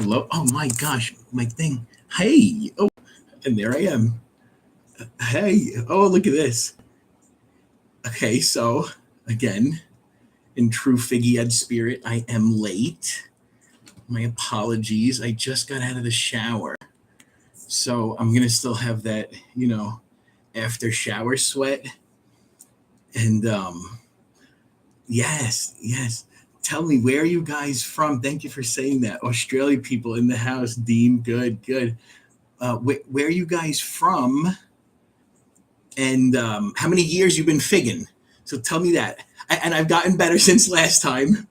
Hello. Oh my gosh, my thing. Hey. Oh, and there I am. Hey. Oh, look at this. Okay, so again, in true Figgy Ed spirit, I am late. My apologies. I just got out of the shower. So I'm gonna still have that, after shower sweat. And yes, yes. Tell me, where are you guys from? Thank you for saying that. Australia people in the house. Dean, good, good. Where are you guys from? And how many years you've been figging? So tell me that. And I've gotten better since last time.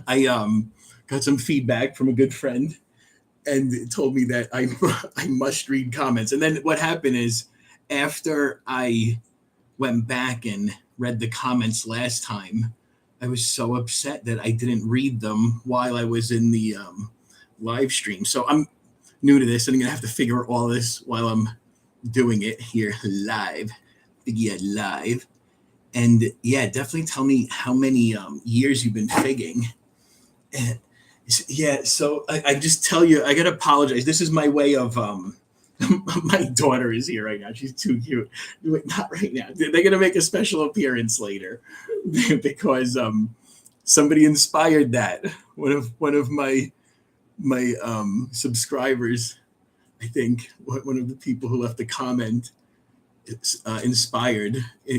I got some feedback from a good friend, and it told me that I must read comments. And then what happened is, after I went back and read the comments last time, I was so upset that I didn't read them while I was in the live stream. So I'm new to this, and I'm gonna have to figure all this while I'm doing it here live, Figgy Ed live. And yeah, definitely tell me how many years you've been figging. And yeah, so I just tell you, I gotta apologize. This is my way of my daughter is here right now. She's too cute. Wait, not right now. They're gonna make a special appearance later because somebody inspired that. One of my subscribers, I think one of the people who left the comment, inspired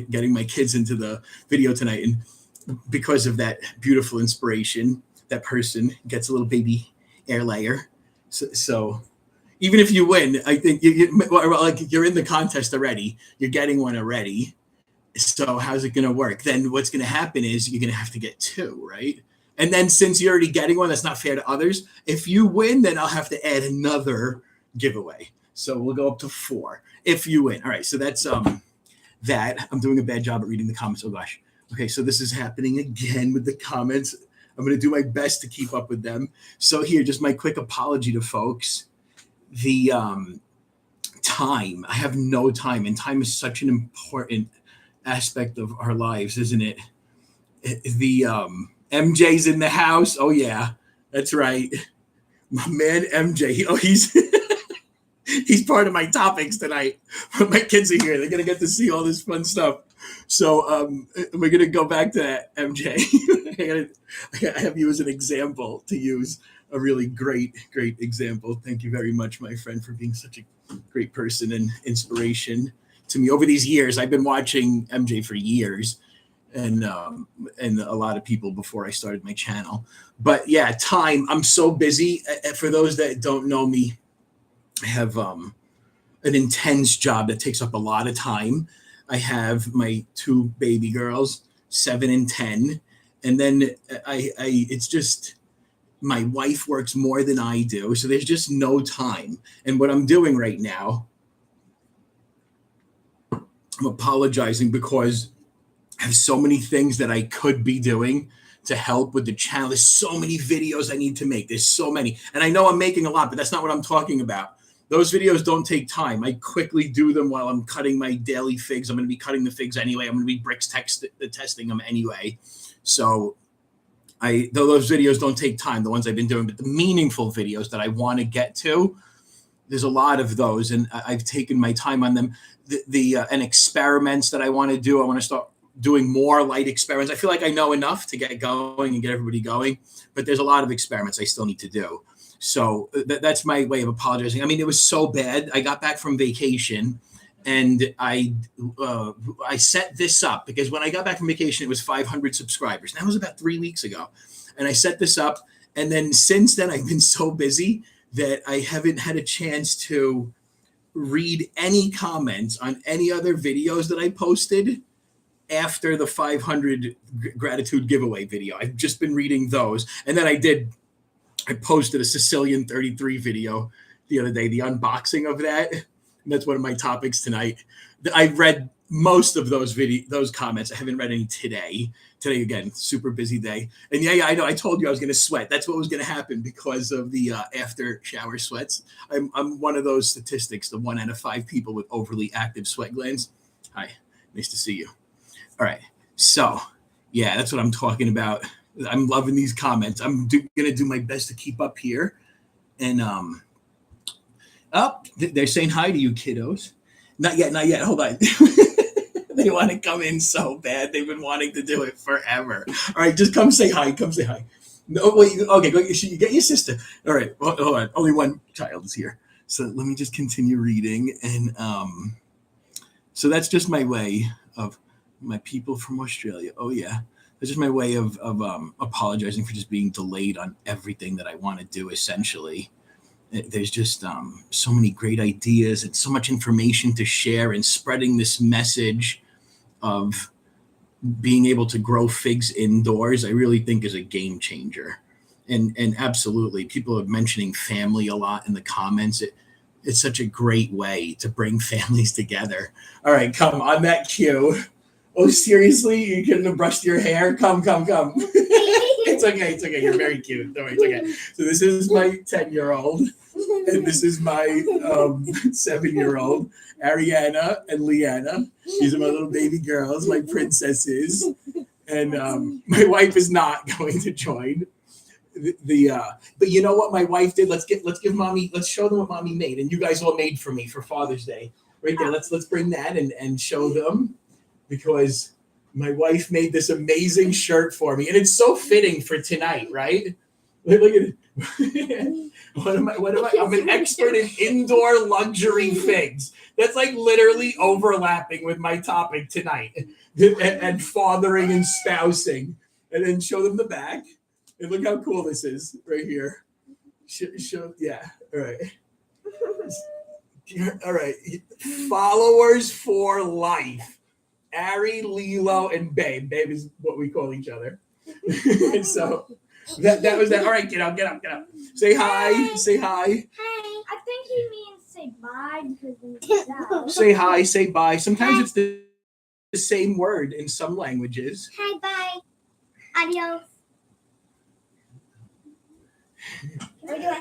getting my kids into the video tonight. And because of that beautiful inspiration, that person gets a little baby air layer. So even if you win, I think you're in the contest already. You're getting one already. So how's it going to work? Then what's going to happen is you're going to have to get two, right? And then since you're already getting one, that's not fair to others. If you win, then I'll have to add another giveaway. So we'll go up to 4 if you win. All right. So that's that. I'm doing a bad job at reading the comments. Oh gosh. Okay. So this is happening again with the comments. I'm going to do my best to keep up with them. So here, just my quick apology to folks. The time. I have no time, and time is such an important aspect of our lives, isn't it? The MJ's in the house. Oh yeah, that's right. My man MJ. He's he's part of my topics tonight. My kids are here. They're gonna get to see all this fun stuff. So we're gonna go back to that, MJ. I have you as an example to use. A really great example. Thank you very much, my friend, for being such a great person and inspiration to me over these years. I've been watching MJ for years, and a lot of people before I started my channel. But yeah, time. I'm so busy. For those that don't know me, I have an intense job that takes up a lot of time. I have my 2 baby girls, 7 and 10, and then I it's just, my wife works more than I do, so there's just no time. And what I'm doing right now, I'm apologizing because I have so many things that I could be doing to help with the channel. There's so many videos I need to make. There's so many. And I know I'm making a lot, but that's not what I'm talking about. Those videos don't take time. I quickly do them while I'm cutting my daily figs. I'm going to be cutting the figs anyway. I'm going to be testing them anyway. So though those videos don't take time, the ones I've been doing, but the meaningful videos that I want to get to, there's a lot of those, and I've taken my time on them. And experiments that I want to do, I want to start doing more light experiments. I feel like I know enough to get going and get everybody going, but there's a lot of experiments I still need to do. So that's my way of apologizing. I mean, it was so bad. I got back from vacation, and I set this up because when I got back from vacation, it was 500 subscribers. That was about 3 weeks ago. And I set this up. And then since then, I've been so busy that I haven't had a chance to read any comments on any other videos that I posted after the 500 gratitude giveaway video. I've just been reading those. And then I posted a Sicilian 33 video the other day, the unboxing of that. And that's one of my topics tonight. I read most of those comments. I haven't read any today. Today, again, super busy day. And yeah, I know. I told you I was going to sweat. That's what was going to happen because of the after shower sweats. I'm one of those statistics, the 1 out of 5 people with overly active sweat glands. Hi, nice to see you. All right. So yeah, that's what I'm talking about. I'm loving these comments. I'm going to do my best to keep up here. And they're saying hi to you, kiddos. Not yet, not yet. Hold on. They want to come in so bad. They've been wanting to do it forever. All right, just come say hi. Come say hi. No, wait. Okay, go. You get your sister. All right, hold on. Only one child is here. So let me just continue reading. And so that's just my way of my people from Australia. Oh yeah, that's just my way of apologizing for just being delayed on everything that I want to do. Essentially, there's just so many great ideas and so much information to share, and spreading this message of being able to grow figs indoors, I really think is a game changer. And absolutely, people are mentioning family a lot in the comments. It's such a great way to bring families together. All right, come on that cue. Oh, seriously? You couldn't have brushed your hair? Come. It's okay. You're very cute. Don't worry, it's okay. So this is my 10-year-old, and this is my 7-year-old, Ariana and Leanna. These are my little baby girls, my princesses. And my wife is not going to join. But you know what my wife did? Let's show them what mommy made, and you guys all made for me for Father's Day. Right there. Let's bring that and show them, because my wife made this amazing shirt for me, and it's so fitting for tonight, right? Look at it. What am I? I'm an expert in indoor luxury figs. That's like literally overlapping with my topic tonight, and fathering and spousing. And then show them the back. And look how cool this is right here. Yeah. All right. All right. Followers for life. Ari, Lilo, and Babe. Babe is what we call each other. And so that was that. All right, get up. Say hi. Hi. Say hi. Hi. I think he means say bye because he's Say hi. Say bye. Sometimes it's the same word in some languages. Hi, bye. Adios.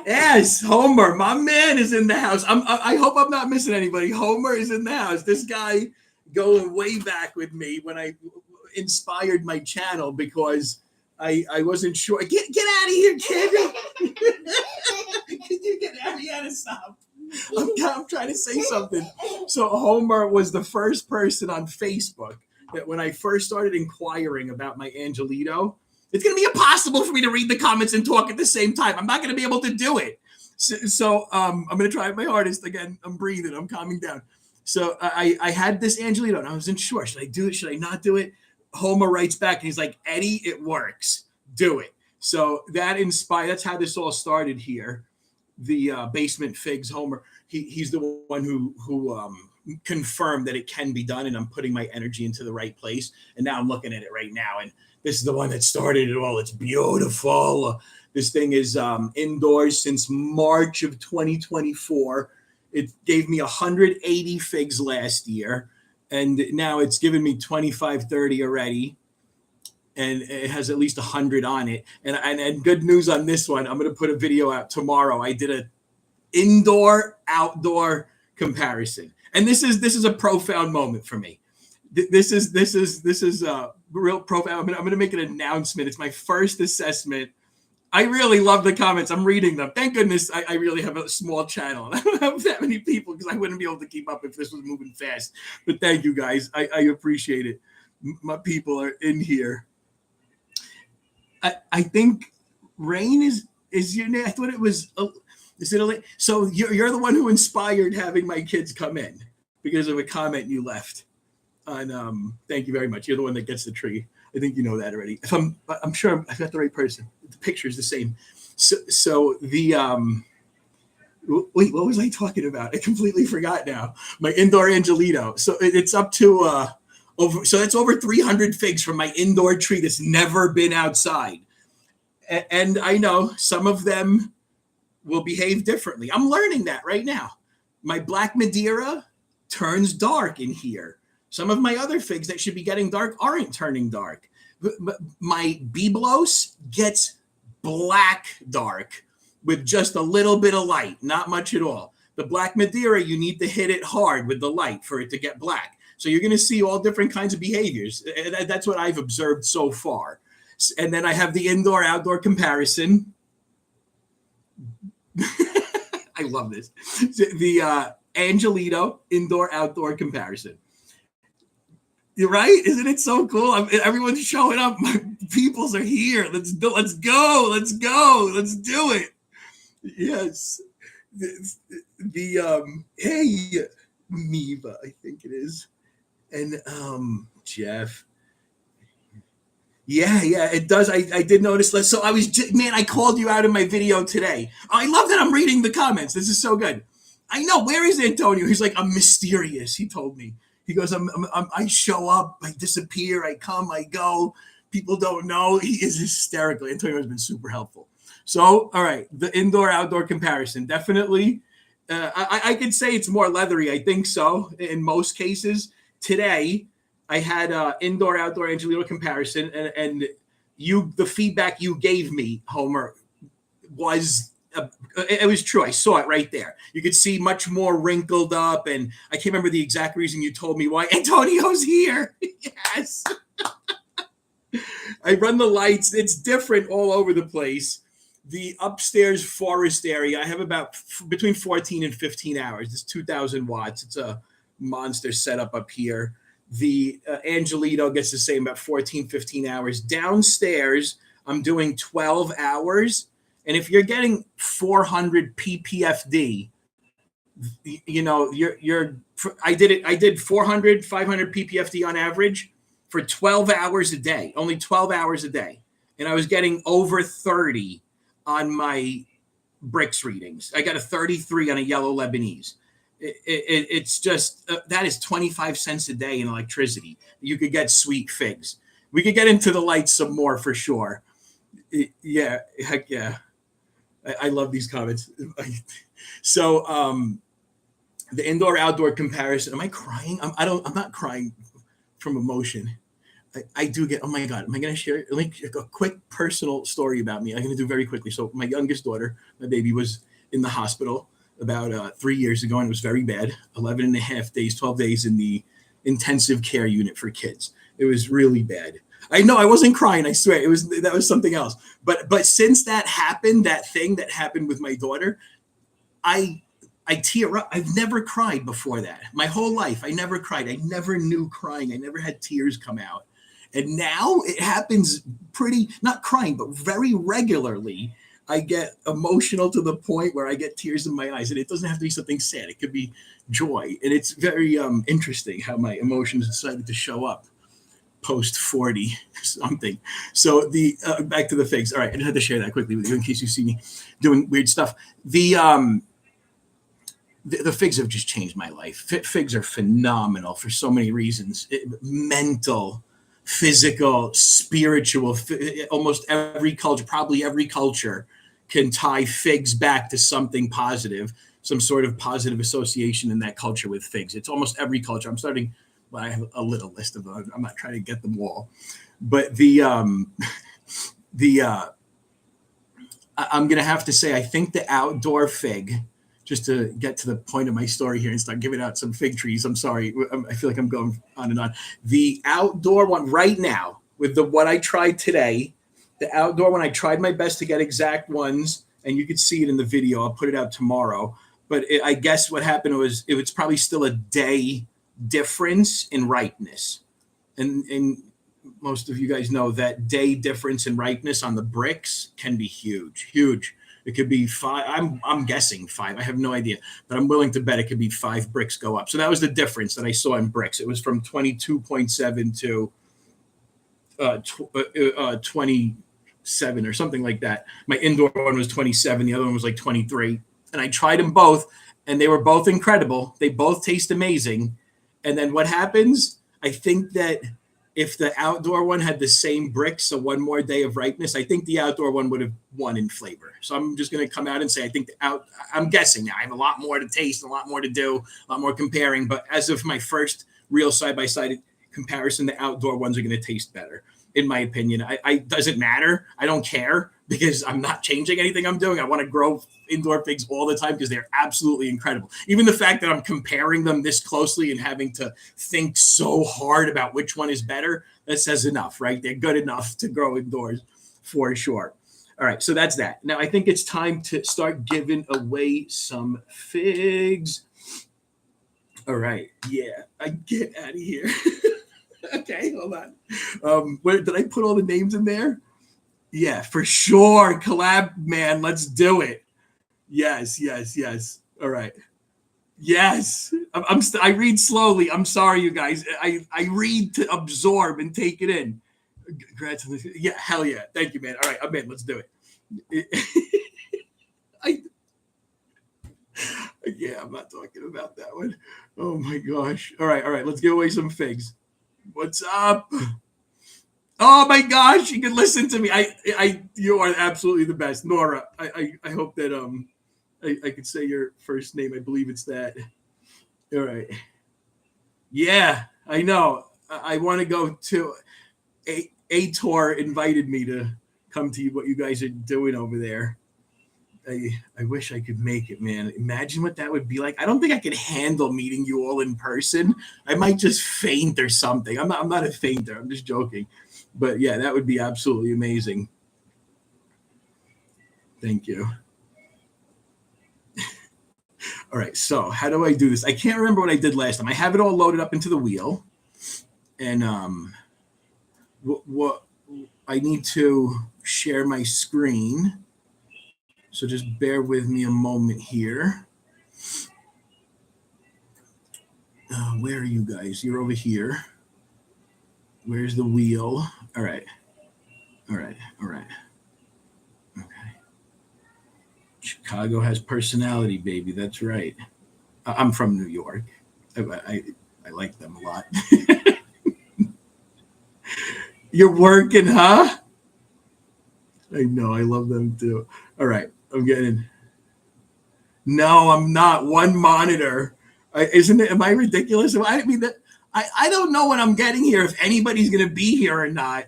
Yes, Homer, my man is in the house. I hope I'm not missing anybody. Homer is in the house. This guy going way back with me when I inspired my channel, because I wasn't sure. Get out of here, kid. Can you get out of stop? I'm trying to say something. So Homer was the first person on Facebook that when I first started inquiring about my Angelito, it's going to be impossible for me to read the comments and talk at the same time. I'm not going to be able to do it. So I'm going to try my hardest. Again, I'm breathing. I'm calming down. So I had this Angelito, and I wasn't sure. Should I do it? Should I not do it? Homer writes back, and he's like, Eddie, it works. Do it. So that inspired. That's how this all started here. The Basement Figs Homer. He's the one who confirmed that it can be done, and I'm putting my energy into the right place. And now I'm looking at it right now, and this is the one that started it all. It's beautiful. This thing is indoors since March of 2024. It gave me 180 figs last year, and now it's given me 25, 30 already. And it has at least 100 on it. And good news on this one. I'm going to put a video out tomorrow. I did a indoor outdoor comparison, and this is a profound moment for me. This is real profound. I'm going to make an announcement. It's my first assessment. I really love the comments. I'm reading them. Thank goodness I really have a small channel. I don't have that many people, because I wouldn't be able to keep up if this was moving fast. But thank you guys. I appreciate it. My people are in here. I think Rain is your name. I thought it was. Is it a? So you're the one who inspired having my kids come in because of a comment you left. And thank you very much. You're the one that gets the tree. I think you know that already. If I'm sure I've got the right person. The picture is the same. So the wait, what was I talking about? I completely forgot now. My indoor Angelito. So it's up to that's over 300 figs from my indoor tree that's never been outside. And I know some of them will behave differently. I'm learning that right now. My Black Madeira turns dark in here. Some of my other figs that should be getting dark aren't turning dark. But my Biblos gets black dark with just a little bit of light, not much at all. The Black Madeira, you need to hit it hard with the light for it to get black. So you're going to see all different kinds of behaviors. That's what I've observed so far. And then I have the indoor-outdoor comparison. I love this. The Angelito indoor-outdoor comparison. You're right? Isn't it so cool? Everyone's showing up. My peoples are here. Let's go. Let's go. Let's go. Let's do it. Yes. Hey, Neva, I think it is. And Jeff. Yeah, it does. I did notice. So I called you out in my video today. I love that I'm reading the comments. This is so good. I know. Where is Antonio? He's like, I'm mysterious. He told me. He goes, I show up, I disappear, I come, I go. People don't know. He is hysterical. Antonio has been super helpful. So, all right, the indoor-outdoor comparison. Definitely, I could say it's more leathery. I think so in most cases. Today, I had indoor-outdoor Angelito comparison, and the feedback you gave me, Homer, was it was true. I saw it right there. You could see much more wrinkled up, and I can't remember the exact reason you told me why. Antonio's here. Yes. I run the lights. It's different all over the place. The upstairs forest area, I have about between 14 and 15 hours. It's 2,000 watts. It's a monster setup up here. The Angelito gets the same, about 14, 15 hours. Downstairs, I'm doing 12 hours. And if you're getting 400 ppfd, I did 400, 500 ppfd on average for 12 hours a day, only 12 hours a day. And I was getting over 30 on my bricks readings. I got a 33 on a yellow Lebanese. It's just, that is 25 cents a day in electricity. You could get sweet figs. We could get into the lights some more for sure. Yeah, heck yeah. I love these comments. So the indoor-outdoor comparison. Am I crying? I'm not crying from emotion. I do get. Oh my God! Am I going to share a quick personal story about me? I'm going to do very quickly. So my youngest daughter, my baby, was in the hospital about 3 years ago, and it was very bad. 11 and a half days, 12 days in the intensive care unit for kids. It was really bad. I know I wasn't crying. I swear that was something else. But since that happened, that thing that happened with my daughter, I tear up. I've never cried before that. My whole life, I never cried. I never knew crying. I never had tears come out. And now it happens not crying, but very regularly. I get emotional to the point where I get tears in my eyes. And it doesn't have to be something sad. It could be joy. And it's very interesting how my emotions decided to show up post 40 something. So the back to the figs. All right, I just had to share that quickly with you in case you see me doing weird stuff. The figs have just changed my life. Figs are phenomenal for so many reasons. Mental, physical, spiritual. Almost every culture, probably every culture, can tie figs back to something positive, some sort of positive association in that culture with figs. It's almost every culture. I have a little list of them. I'm not trying to get them all, but I'm going to have to say, I think the outdoor fig, just to get to the point of my story here and start giving out some fig trees. I'm sorry. I feel like I'm going on and on. The outdoor one right now with what I tried today, the outdoor one, I tried my best to get exact ones, and you could see it in the video. I'll put it out tomorrow. But I guess what happened was it was probably still a day difference in ripeness. And most of you guys know that day difference in ripeness on the bricks can be huge. It could be 5. I'm guessing 5. I have no idea, but I'm willing to bet it could be 5 bricks go up. So that was the difference that I saw in bricks. It was from 22.7 to 27 or something like that. My indoor one was 27. The other one was like 23. And I tried them both, and they were both incredible. They both taste amazing. And then what happens? I think that if the outdoor one had the same bricks, so one more day of ripeness, I think the outdoor one would have won in flavor. So I'm just going to come out and say I think I'm guessing now. I have a lot more to taste, a lot more to do, a lot more comparing. But as of my first real side-by-side comparison, the outdoor ones are going to taste better, in my opinion. I doesn't matter. I don't care because I'm not changing anything I'm doing. I want to grow indoor figs all the time because they're absolutely incredible. Even the fact that I'm comparing them this closely and having to think so hard about which one is better, that says enough, right? They're good enough to grow indoors for sure. All right, so that's that. Now I think it's time to start giving away some figs. All right, yeah, I get out of here. Okay, hold on. Where did I put all the names in there? Yeah, for sure. Collab, man. Let's do it. Yes, yes, yes. All right. Yes, I read slowly. I'm sorry, you guys. I read to absorb and take it in. Congratulations. Yeah, hell yeah. Thank you, man. All right, I'm in. Let's do it. I yeah, I'm not talking about that one. Oh my gosh. All right, all right. Let's give away some figs. What's up? Oh my gosh, you can listen to me. You are absolutely the best, Nora. I hope that I could say your first name. I believe it's that. All right. Yeah, I know. I want to go to a tour. Invited me to come to what you guys are doing over there. I wish I could make it, man. Imagine what that would be like. I don't think I could handle meeting you all in person. I might just faint or something. I'm not a fainter. I'm just joking. But yeah, that would be absolutely amazing. Thank you. All right, so how do I do this? I can't remember what I did last time. I have it all loaded up into the wheel, and what I need to share my screen. So just bear with me a moment here. Where are you guys? You're over here. Where's the wheel? All right. All right. All right. Okay. Chicago has personality, baby. That's right. I'm from New York. I like them a lot. You're working, huh? I know. I love them too. All right. I'm getting. No, I'm not. One monitor. Isn't it? Am I ridiculous? I mean that. I don't know when I'm getting here if anybody's gonna be here or not.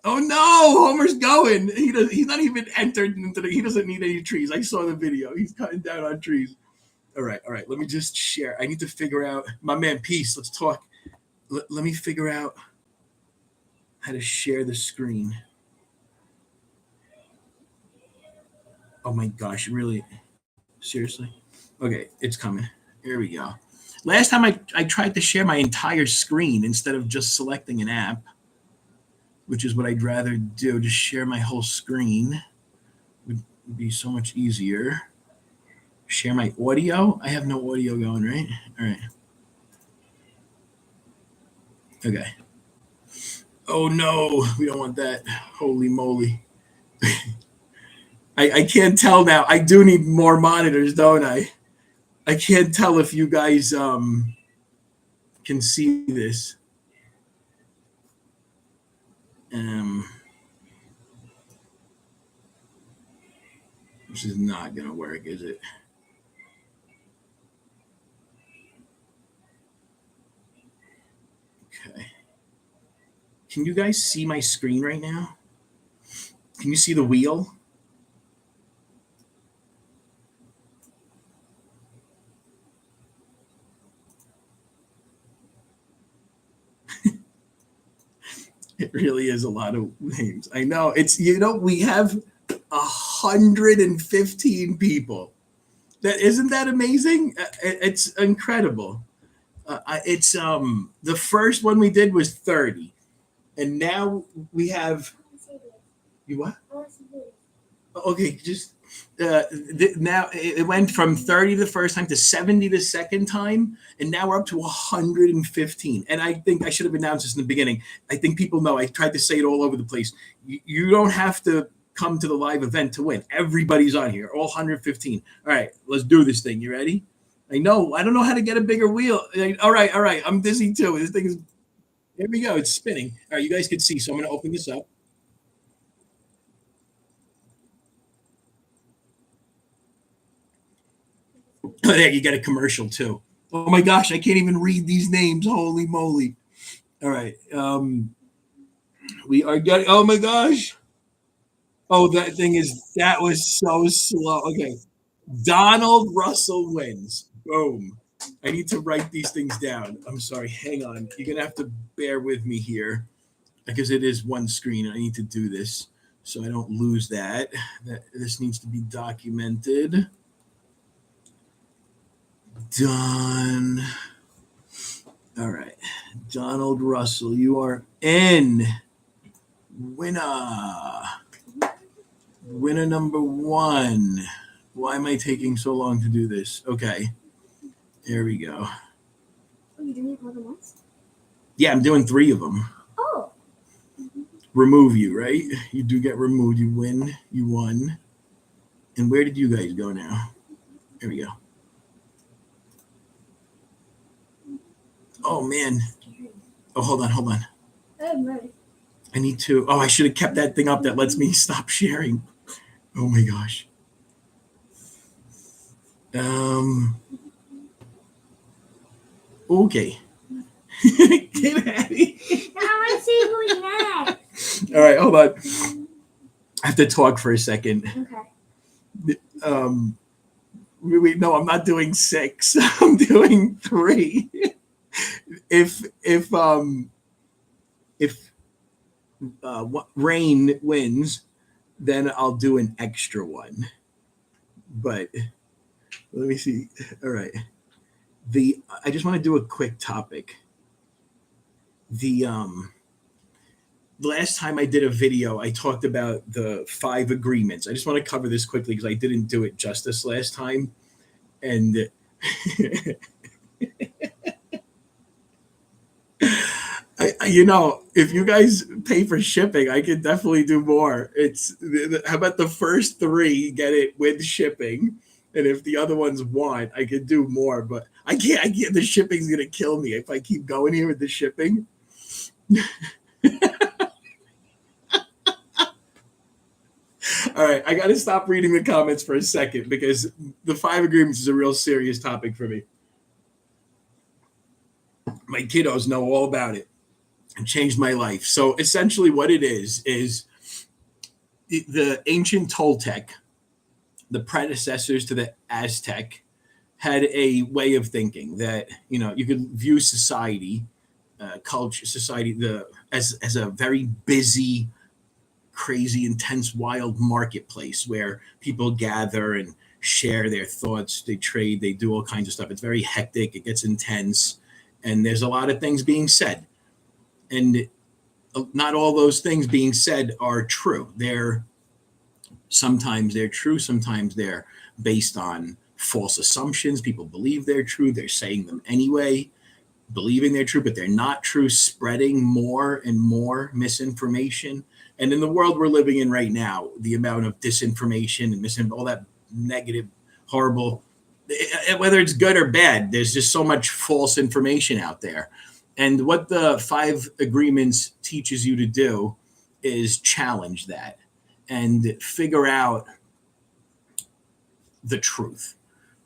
Oh no, Homer's going. He's not even entered into the. He doesn't need any trees. I saw the video. He's cutting down on trees. All right, all right. Let me just share. I need to figure out. My man, peace. Let's talk. Let me figure out how to share the screen. Oh my gosh, really? Seriously? Okay, it's coming. Here we go. Last time I tried to share my entire screen instead of just selecting an app, which is what I'd rather do. Just share my whole screen would be so much easier. Share my audio. I have no audio going, right? All right. Okay. Oh no, we don't want that. Holy moly. I can't tell now. I do need more monitors, don't I? I can't tell if you guys can see this. This is not gonna work, is it? Okay. Can you guys see my screen right now? Can you see the wheel? It really is a lot of names. I know. It's we have 115 people. That isn't that amazing? It's incredible. It's the first one we did was 30, and now we have you what? Okay, just now it went from 30 the first time to 70 the second time, and now we're up to 115. And I think I should have announced this in the beginning. I think people know. I tried to say it all over the place. You don't have to come to the live event to win. Everybody's on here, all 115. All right, let's do this thing. You ready? I know. I don't know how to get a bigger wheel. All right, all right. I'm dizzy too. This thing is. Here we go. It's spinning. All right, you guys can see. So I'm going to open this up. Oh, there you get a commercial too. Oh my gosh, I can't even read these names. Holy moly! All right, we are getting. Oh my gosh! Oh, that was so slow. Okay, Donald Russell wins. Boom. I need to write these things down. I'm sorry. Hang on. You're gonna have to bear with me here because it is one screen. I need to do this. so I don't lose that. This needs to be documented. Done. All right. Donald Russell, you are in. Winner. Winner number one. Why am I taking so long to do this? Okay. There we go. Oh, you're doing it more than once? Yeah, I'm doing 3 of them. Oh. Remove you, right? You do get removed. You win. You won. And where did you guys go now? There we go. Oh, man. Oh, hold on. I'm ready. I need to. Oh, I should have kept that thing up that lets me stop sharing. Oh, my gosh. Okay. Get at it. I want to see who's next. All right, hold on. I have to talk for a second. Okay. Wait, no, I'm not doing 6. I'm doing 3. If Rain wins, then I'll do an extra one. But let me see. All right. I just want to do a quick topic. The last time I did a video, I talked about the 5 agreements. I just want to cover this quickly because I didn't do it justice last time. And if you guys pay for shipping, I could definitely do more. How about the first 3 get it with shipping, and if the other ones want, I could do more. But I can't. The shipping's gonna kill me if I keep going here with the shipping. All right, I got to stop reading the comments for a second because the 5 agreements is a real serious topic for me. My kiddos know all about it. It changed my life. So essentially what it is the ancient Toltec, the predecessors to the Aztec, had a way of thinking that, you could view society, culture, society, as a very busy, crazy, intense, wild marketplace where people gather and share their thoughts, they trade, they do all kinds of stuff. It's very hectic, it gets intense, and there's a lot of things being said. And not all those things being said are true. Sometimes they're true, sometimes they're based on false assumptions. People believe they're true, they're saying them anyway, believing they're true, but they're not true, spreading more and more misinformation. And in the world we're living in right now, the amount of disinformation and all that negative, horrible, whether it's good or bad, there's just so much false information out there. And what the 5 agreements teaches you to do is challenge that and figure out the truth.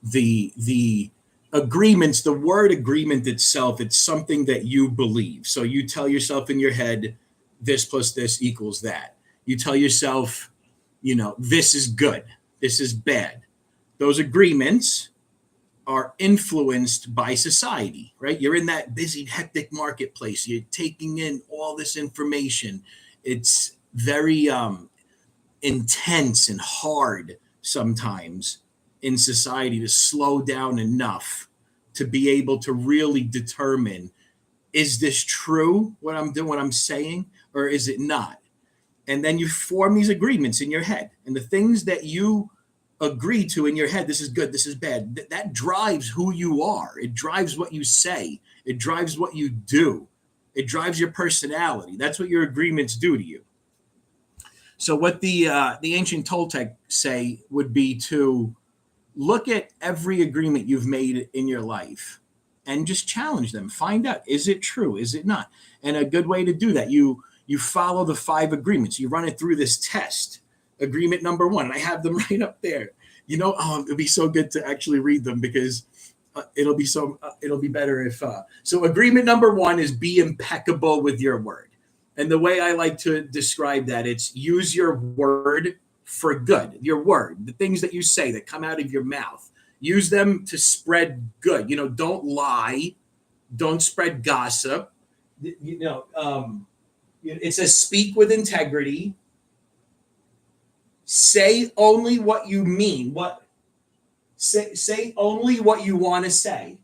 The agreements, the word agreement itself, it's something that you believe. So you tell yourself in your head, this plus this equals that. You tell yourself, this is good, this is bad. Those agreements are influenced by society, right? You're in that busy, hectic marketplace. You're taking in all this information. It's very intense and hard sometimes in society to slow down enough to be able to really determine, is this true, what I'm doing, what I'm saying, or is it not? And then you form these agreements in your head. And the things that you agree to in your head, this is good, this is bad, that drives who you are. It drives what you say. It drives what you do. It drives your personality. That's what your agreements do to you. So what the ancient Toltec say would be to look at every agreement you've made in your life and just challenge them. Find out, is it true? Is it not? And a good way to do that, you follow the 5 agreements. You run it through this test. Agreement number 1, and I have them right up there. It'd be so good to actually read them because it'll be better if. So agreement number 1 is be impeccable with your word. And the way I like to describe that, it's use your word for good. Your word, the things that you say that come out of your mouth, use them to spread good. Don't lie, don't spread gossip. It says speak with integrity, Say only what you mean. Say only what you want to say.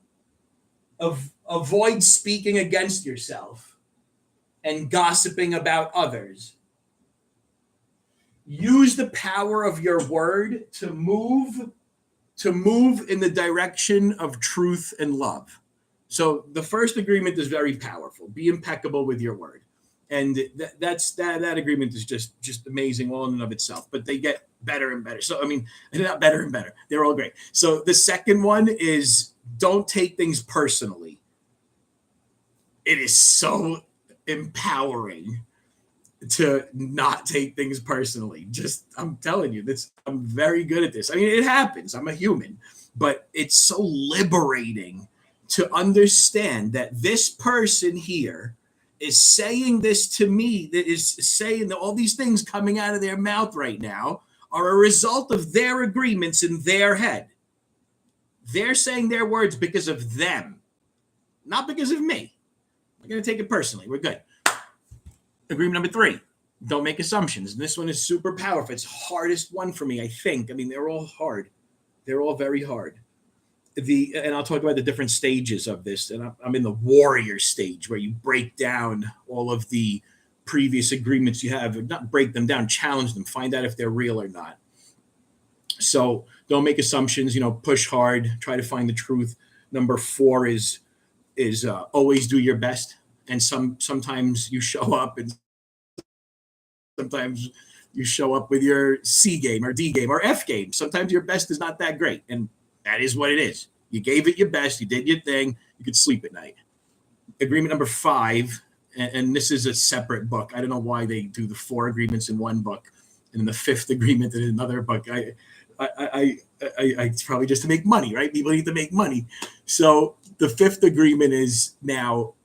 Avoid speaking against yourself and gossiping about others. Use the power of your word to move in the direction of truth and love. So the first agreement is very powerful. Be impeccable with your word. And that agreement is just amazing all in and of itself. But they get better and better. So I mean, they're not better and better. They're all great. So the second one is don't take things personally. It is so empowering to not take things personally. Just I'm telling you, I'm very good at this. I mean, it happens. I'm a human, but it's so liberating to understand that this person here is saying this to me, that is saying that all these things coming out of their mouth right now are a result of their agreements in their head. They're saying their words because of them, not because of me. I'm going to take it personally. We're good. Agreement number 3, don't make assumptions. And this one is super powerful. It's the hardest one for me, I think. I mean, they're all hard. They're all very hard. And I'll talk about the different stages of this. And I'm in the warrior stage where you break down all of the previous agreements you have, not break them down, challenge them, find out if they're real or not. So don't make assumptions, push hard, try to find the truth. Number 4 is always do your best. And sometimes you show up and sometimes you show up with your C game or D game or F game. Sometimes your best is not that great. And that is what it is. You gave it your best. You did your thing. You could sleep at night. Agreement number 5, and this is a separate book. I don't know why they do the 4 agreements in one book and then the 5th agreement in another book. It's probably just to make money, right? People need to make money. So the 5th agreement is now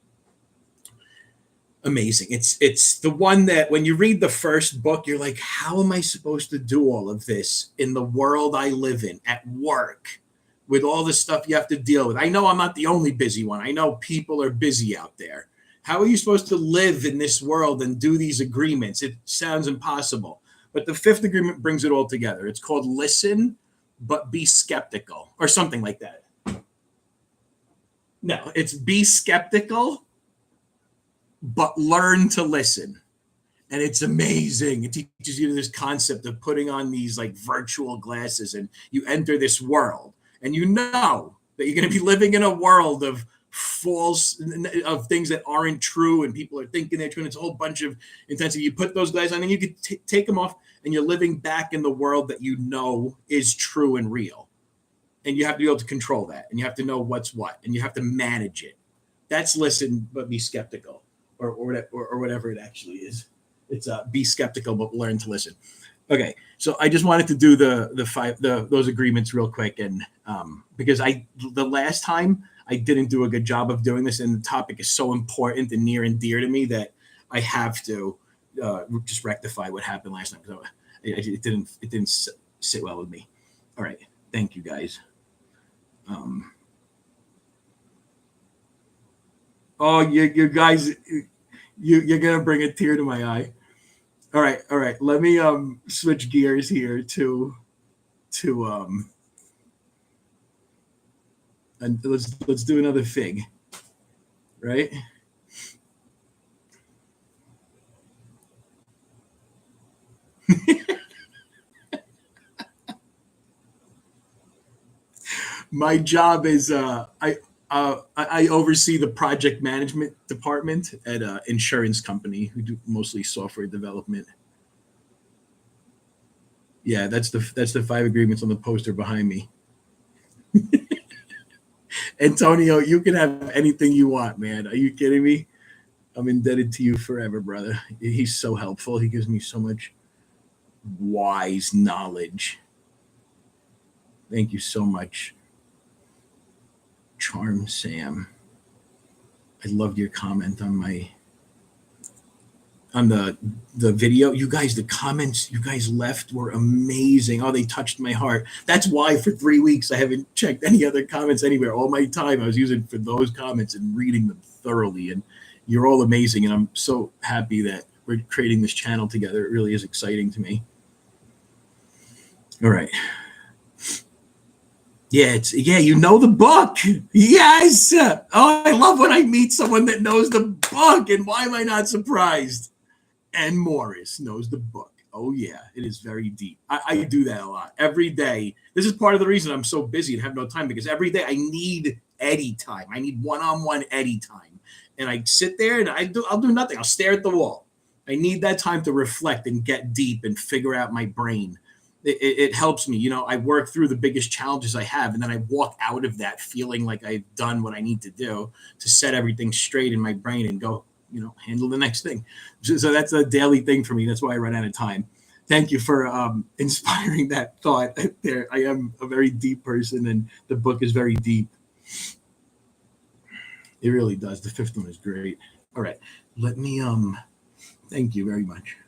amazing. It's the one that when you read the first book, you're like, how am I supposed to do all of this in the world I live in, at work, with all the stuff you have to deal with? I know I'm not the only busy one. I know people are busy out there. How are you supposed to live in this world and do these agreements? It sounds impossible. But the 5th agreement brings it all together. It's called listen, but be skeptical, or something like that. No, it's be skeptical, but learn to listen. And it's amazing. It teaches you this concept of putting on these like virtual glasses and you enter this world and you know that you're going to be living in a world of of things that aren't true and people are thinking they're true. And it's a whole bunch of intensity. You put those glasses on and you can take them off and you're living back in the world that you know is true and real. And you have to be able to control that. And you have to know what's what. And you have to manage it. That's listen, but be skeptical. Or whatever it actually is. It's be skeptical, but learn to listen. Okay, so I just wanted to do those agreements real quick, and because the last time I didn't do a good job of doing this, and the topic is so important and near and dear to me that I have to just rectify what happened last time because it didn't sit well with me. All right, thank you guys. Oh, you guys, you're gonna bring a tear to my eye. All right. Let me switch gears here to and let's do another fig, right? My job is I oversee the project management department at an insurance company who do mostly software development. Yeah, that's the 5 agreements on the poster behind me. Antonio, you can have anything you want, man. Are you kidding me? I'm indebted to you forever, brother. He's so helpful. He gives me so much wise knowledge. Thank you so much. Charm Sam. I loved your comment on the video. You guys, the comments you guys left were amazing. Oh, they touched my heart. That's why for 3 weeks I haven't checked any other comments anywhere. All my time I was using for those comments and reading them thoroughly. And you're all amazing. And I'm so happy that we're creating this channel together. It really is exciting to me. All right. Yeah, you know the book. Yes. Oh, I love when I meet someone that knows the book, and why am I not surprised? And Morris knows the book. Oh yeah, it is very deep. I do that a lot every day. This is part of the reason I'm so busy and have no time, because every day I need Eddie time. I need one-on-one Eddie time, and I sit there and I'll do nothing. I'll stare at the wall. I need that time to reflect and get deep and figure out my brain. It helps me. I work through the biggest challenges I have, and then I walk out of that feeling like I've done what I need to do to set everything straight in my brain and go, handle the next thing. So that's a daily thing for me. That's why I run out of time. Thank you for inspiring that thought there. I am a very deep person, and the book is very deep. It really does. The fifth one is great. All right. Let me thank you very much.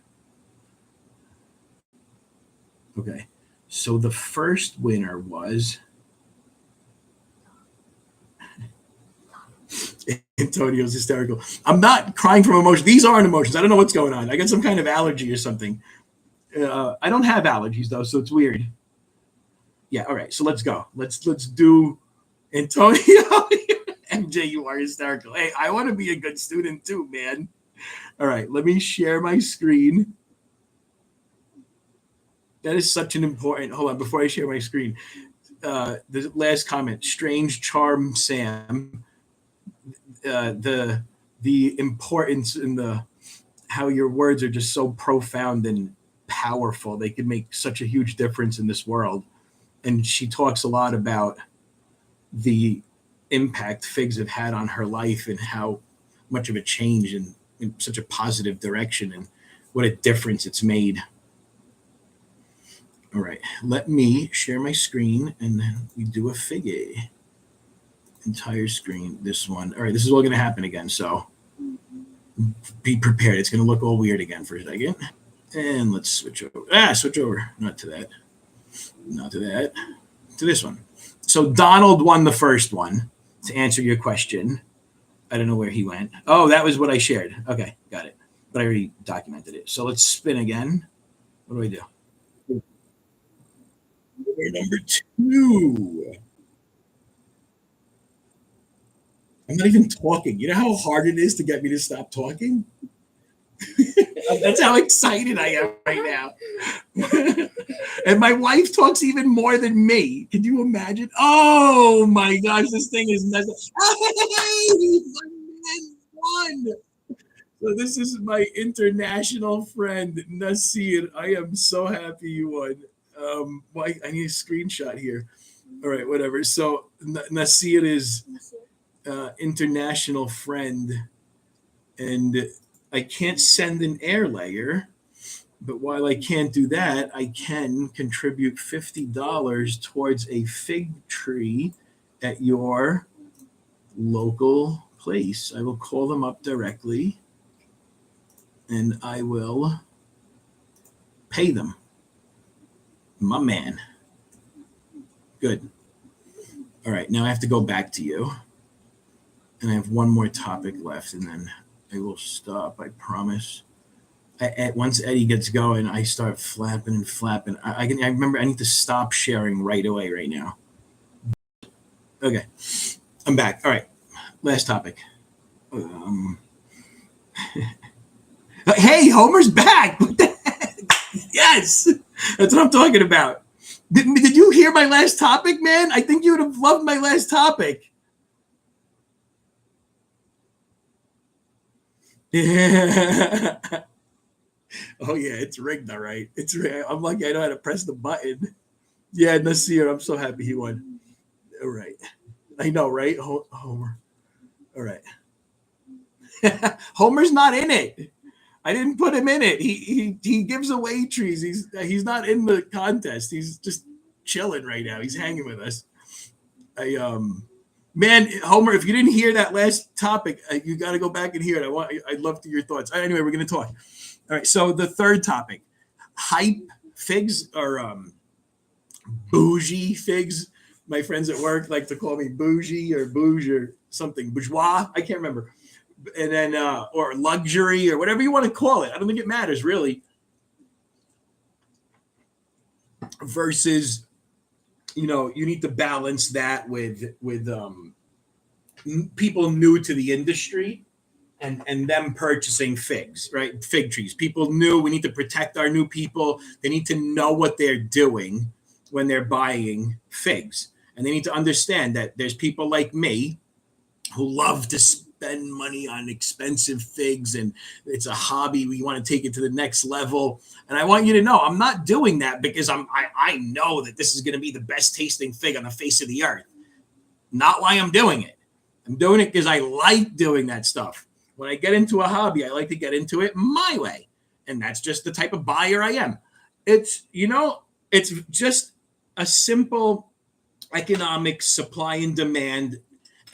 Okay. So the first winner was Antonio's hysterical. I'm not crying from emotion. These aren't emotions. I don't know what's going on. I got some kind of allergy or something. I don't have allergies though, so it's weird. Yeah. All right. So let's go. Let's do Antonio. MJ, you are hysterical. Hey, I want to be a good student too, man. All right. Let me share my screen. That is such an important. Hold on. Before I share my screen, the last comment. Strange charm, Sam. The importance in the how your words are just so profound and powerful. They can make such a huge difference in this world. And she talks a lot about the impact figs have had on her life and how much of a change in such a positive direction and what a difference it's made. All right, let me share my screen and then we do a Figgy. Entire screen, this one. All right, this is all going to happen again, so be prepared. It's going to look all weird again for a second. And let's switch over. Switch over. Not to that. Not to that. To this one. So Donald won the first one to answer your question. I don't know where he went. Oh, that was what I shared. Okay, got it. But I already documented it. So let's spin again. What do I do? Number 2. I'm not even talking. You know how hard it is to get me to stop talking? That's how excited I am right now. And my wife talks even more than me. Can you imagine? Oh my gosh, this thing is messed up. Hey, one. So this is my international friend, Nasir. I am so happy you won. I need a screenshot here. All right, whatever. So Nasir is international friend, and I can't send an air layer, but while I can't do that, I can contribute $50 towards a fig tree at your local place. I will call them up directly and I will pay them. My man. Good. All right, now I have to go back to you. And I have one more topic left, and then I will stop, I promise. Once Eddie gets going, I start flapping and flapping. I remember I need to stop sharing right away right now. Okay, I'm back. All right, last topic. Hey, Homer's back. What the heck? Yes, that's what I'm talking about. Did you hear my last topic, man? I think you would have loved my last topic. Yeah. Oh yeah, it's rigged, all right. It's rigged. I'm lucky I know how to press the button. Yeah, Nasir, I'm so happy he won. All right, I know, right? Homer. All right. Homer's not in it. I didn't put him in it. He gives away trees. He's not in the contest. He's just chilling right now. He's hanging with us. Man, Homer, if you didn't hear that last topic, you got to go back and hear it. I'd love to hear your thoughts. Anyway, we're going to talk. All right. So the third topic, hype figs or bougie figs. My friends at work like to call me bougie or bouge or something, bourgeois. I can't remember. And then or luxury or whatever you want to call it. I don't think it matters really. versus, you need to balance that with people new to the industry and them purchasing figs, right? Fig trees. People new. We need to protect our new people. They need to know what they're doing when they're buying figs, and they need to understand that there's people like me who love to spend money on expensive figs, and it's a hobby. We want to take it to the next level. And I want you to know I'm not doing that because I know that this is going to be the best tasting fig on the face of the earth. Not why I'm doing it. I'm doing it because I like doing that stuff. When I get into a hobby, I like to get into it my way. And that's just the type of buyer I am. It's just a simple economic supply and demand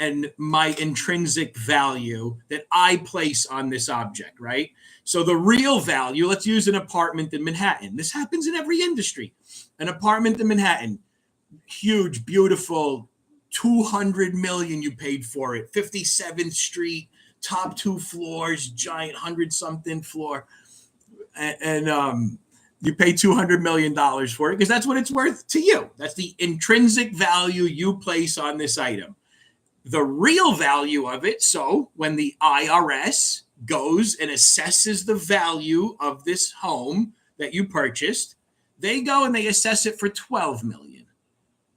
and my intrinsic value that I place on this object, right? So the real value, let's use an apartment in Manhattan. This happens in every industry. An apartment in Manhattan, huge, beautiful, 200 million you paid for it. 57th Street, top 2 floors, giant 100-something floor. And you pay $200 million for it because that's what it's worth to you. That's the intrinsic value you place on this item. The real value of it, so when the IRS goes and assesses the value of this home that you purchased, they go and they assess it for $12 million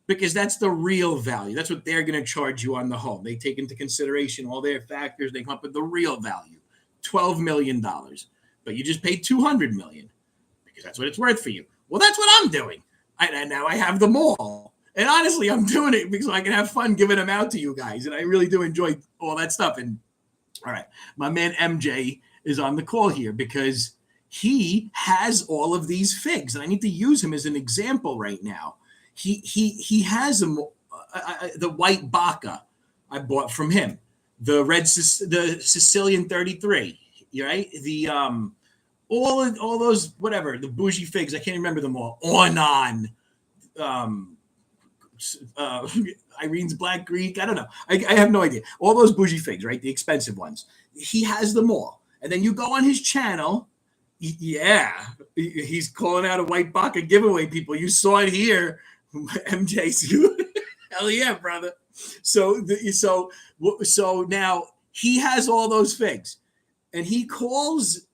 because that's the real value. That's what they're going to charge you on the home. They take into consideration all their factors. They come up with the real value, $12 million. But you just paid $200 million because that's what it's worth for you. Well, that's what I'm doing. And now I have them all. And honestly, I'm doing it because I can have fun giving them out to you guys. And I really do enjoy all that stuff. And all right, my man MJ is on the call here because he has all of these figs. And I need to use him as an example right now. He has them, the white Baca I bought from him. The the Sicilian 33, right? The all those, whatever, the bougie figs. I can't remember them all. Ornon. Irene's Black Greek. I don't know. I have no idea. All those bougie figs, right? The expensive ones. He has them all. And then you go on his channel. Yeah. He's calling out a white Baca giveaway, people. You saw it here. MJ's. Hell yeah, brother. So now he has all those figs. And he calls,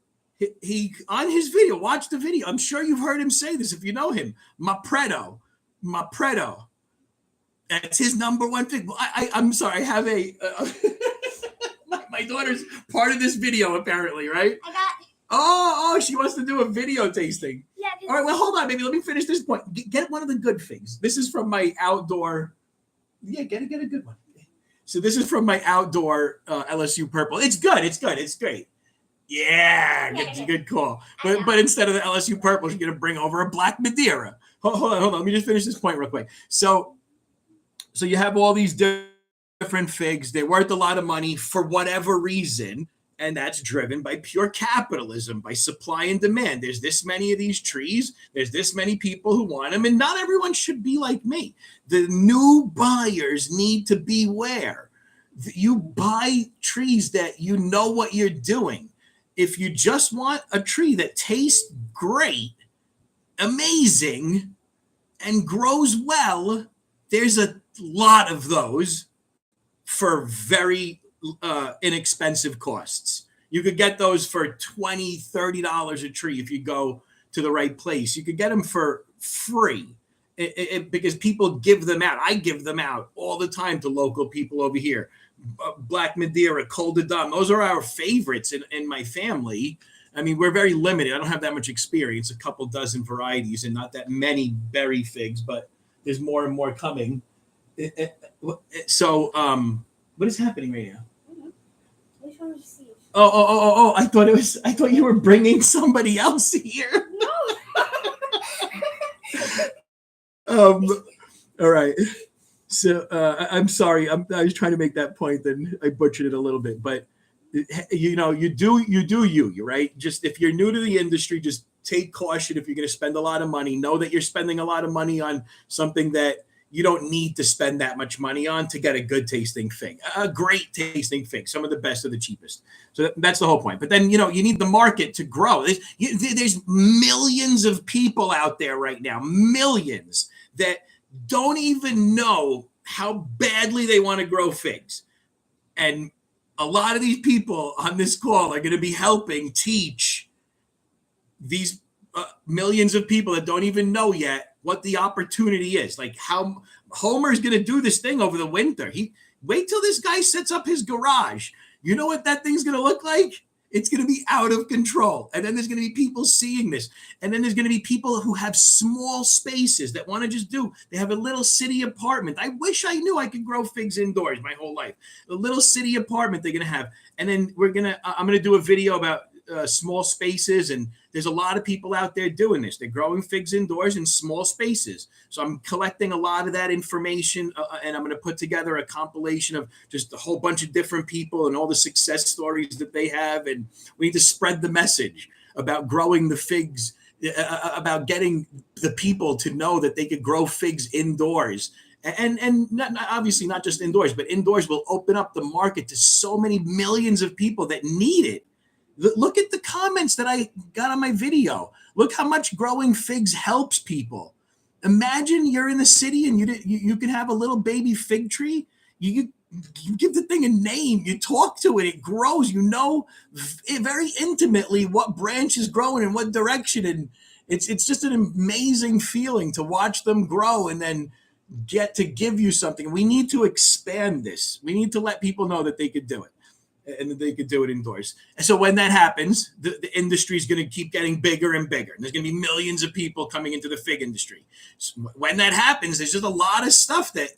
he on his video, watch the video. I'm sure you've heard him say this if you know him. Ma Predo. That's his number one thing. I'm sorry. I have my daughter's part of this video apparently, right? I got. Oh, she wants to do a video tasting. Yeah. All right. Well, hold on, baby. Let me finish this point. Get one of the good figs. This is from my outdoor. Yeah, get a good one. So this is from my outdoor LSU purple. It's good. It's great. Yeah, good call. But instead of the LSU purple, she's gonna bring over a black Madeira. Hold on. Let me just finish this point real quick. So you have all these different figs. They're worth a lot of money for whatever reason, and that's driven by pure capitalism, by supply and demand. There's this many of these trees. There's this many people who want them, and not everyone should be like me. The new buyers need to beware. You buy trees that you know what you're doing. If you just want a tree that tastes great, amazing, and grows well, there's a lot of those for very inexpensive costs. You could get those for $20, $30 a tree if you go to the right place. You could get them for free because people give them out. I give them out all the time to local people over here. Black Madeira, Col de Dame, those are our favorites in my family. I mean, we're very limited. I don't have that much experience, a couple dozen varieties and not that many berry figs, but there's more and more coming. So, what is happening right now? Which one did you see? Oh! I thought you were bringing somebody else here. No. All right. So I'm sorry. I was trying to make that point, then I butchered it a little bit. But you do you right? Just if you're new to the industry, just take caution. If you're going to spend a lot of money, know that you're spending a lot of money on something that you don't need to spend that much money on to get a good tasting fig, a great tasting fig, some of the best of the cheapest. So that's the whole point. But then, you need the market to grow. There's millions of people out there right now, millions, that don't even know how badly they want to grow figs. And a lot of these people on this call are going to be helping teach these millions of people that don't even know yet what the opportunity is. Like how Homer's going to do this thing over the winter. Wait till this guy sets up his garage. You know what that thing's going to look like? It's going to be out of control. And then there's going to be people seeing this. And then there's going to be people who have small spaces that want to they have a little city apartment. I wish I knew I could grow figs indoors my whole life. A little city apartment they're going to have. And then I'm going to do a video about small spaces, and there's a lot of people out there doing this. They're growing figs indoors in small spaces. So I'm collecting a lot of that information, and I'm going to put together a compilation of just a whole bunch of different people and all the success stories that they have. And we need to spread the message about growing the figs, about getting the people to know that they could grow figs indoors. And obviously not just indoors, but indoors will open up the market to so many millions of people that need it. Look at the comments that I got on my video. Look how much growing figs helps people. Imagine you're in the city and you can have a little baby fig tree. You give the thing a name. You talk to it. It grows. You know very intimately what branch is growing in what direction. And it's just an amazing feeling to watch them grow and then get to give you something. We need to expand this. We need to let people know that they could do it. And that they could do it indoors. And so when that happens, the industry is going to keep getting bigger and bigger. And there's going to be millions of people coming into the fig industry. So when that happens, there's just a lot of stuff that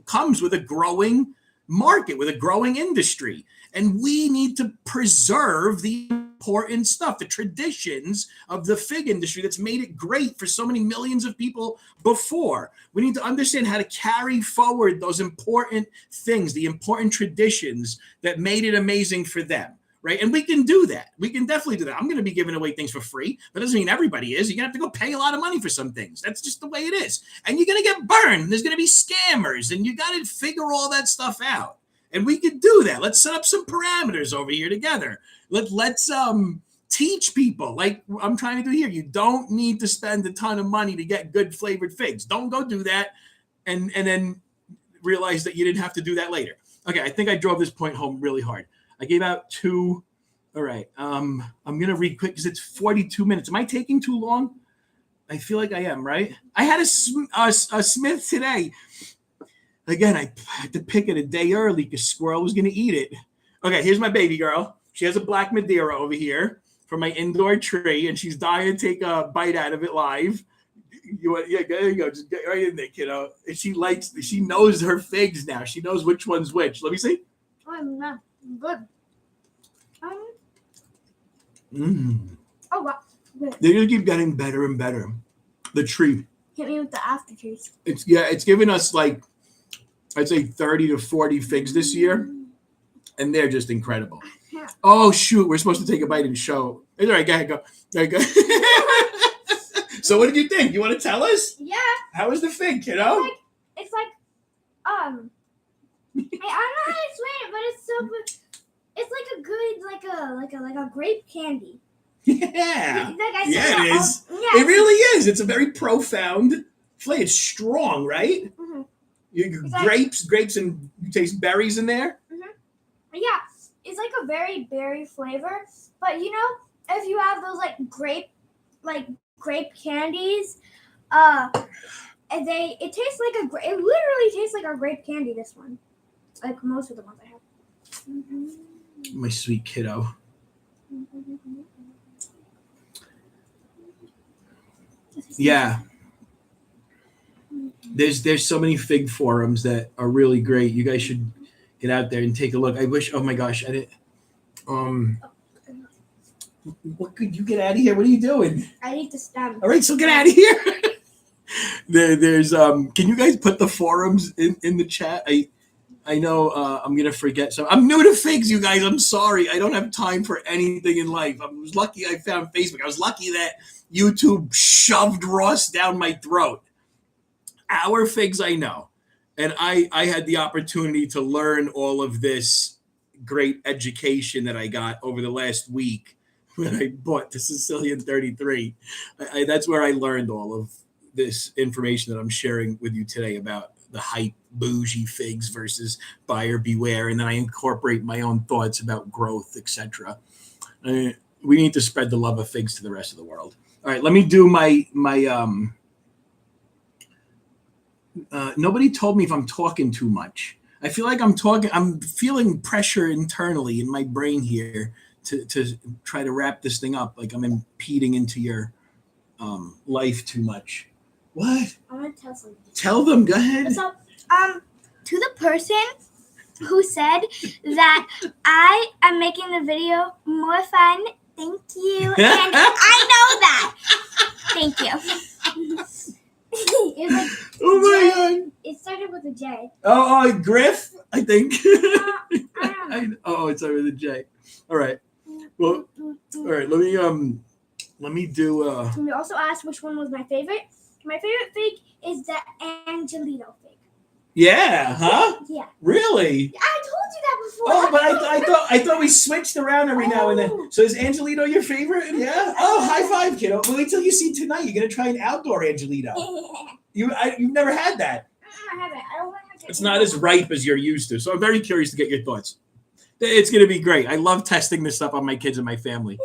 comes with a growing market, with a growing industry. And we need to preserve the important stuff, the traditions of the fig industry that's made it great for so many millions of people before. We need to understand how to carry forward those important things, the important traditions that made it amazing for them, right? And we can do that. We can definitely do that. I'm going to be giving away things for free. That doesn't mean everybody is. You're going to have to go pay a lot of money for some things. That's just the way it is. And you're going to get burned. There's going to be scammers, and you got to figure all that stuff out. And we could do that. Let's set up some parameters over here together. Let's teach people like I'm trying to do here. You don't need to spend a ton of money to get good flavored figs. Don't go do that and then realize that you didn't have to do that later. Okay, I think I drove this point home really hard. I gave out 2. All right. I'm going to read quick because it's 42 minutes. Am I taking too long? I feel like I am, right? I had a Smith today. Again, I had to pick it a day early because Squirrel was going to eat it. Okay, here's my baby girl. She has a black Madeira over here from my indoor tree, and she's dying to take a bite out of it live. Yeah, there you go. Just get right in there, kiddo. And she knows her figs now. She knows which one's which. Let me see. I'm not good. Oh, wow. Good. They're going to keep getting better and better. The tree. Hit me with the aftertaste. It's given us like, I'd say 30 to 40 figs this year, and they're just incredible. Yeah. Oh, shoot. We're supposed to take a bite and show. It's all right. Go ahead. Go. There you go. So what did you think? You want to tell us? Yeah. How was the fig, kiddo? It's like I don't know how to explain it, but it's so good. It's like a good, like a grape candy. Yeah. Yeah, it is. It really is. It's a very profound flavor. It's strong, right? Mm-hmm. Grapes, and you taste berries in there. Mm-hmm. Yeah, it's like a very berry flavor. But if you have those grape candies, and it tastes like it literally tastes like a grape candy. This one, like most of the ones I have. Mm-hmm. My sweet kiddo. Yeah. There's so many fig forums that are really great. You guys should get out there and take a look. I wish. Oh my gosh, I didn't. What could you get out of here? What are you doing? I need to stand. All right, so get out of here. There's Can you guys put the forums in the chat? I know I'm gonna forget. So I'm new to figs, you guys. I'm sorry. I don't have time for anything in life. I was lucky I found Facebook. I was lucky that YouTube shoved Ross down my throat. Our figs, I know. And I had the opportunity to learn all of this great education that I got over the last week when I bought the Sicilian 33. That's where I learned all of this information that I'm sharing with you today about the hype bougie figs versus buyer beware. And then I incorporate my own thoughts about growth, etc. We need to spread the love of figs to the rest of the world. All right, let me do my nobody told me if I'm talking too much. I feel like I'm feeling pressure internally in my brain here to try to wrap this thing up. Like I'm impeding into your life too much. What? I want to tell something. Tell them. Go ahead. So, to the person who said that I am making the video more fun, thank you. And I know that. Thank you. It was like Oh my God. It started with a J. Oh, Griff, I think. I don't know. Oh, it's over the J. All right. Well, all right. Let me do. We also asked which one was my favorite. My favorite fig is the Angelito fig. Yeah. Huh? Yeah. Really? I told you that before. Oh, but I thought we switched around every now and then. So is Angelito your favorite? Yeah. Oh, high five, kiddo. Well, wait till you see tonight. You're gonna try an outdoor Angelito. You've never had that. I haven't. I don't want to. It's not as ripe as you're used to. So I'm very curious to get your thoughts. It's gonna be great. I love testing this stuff on my kids and my family.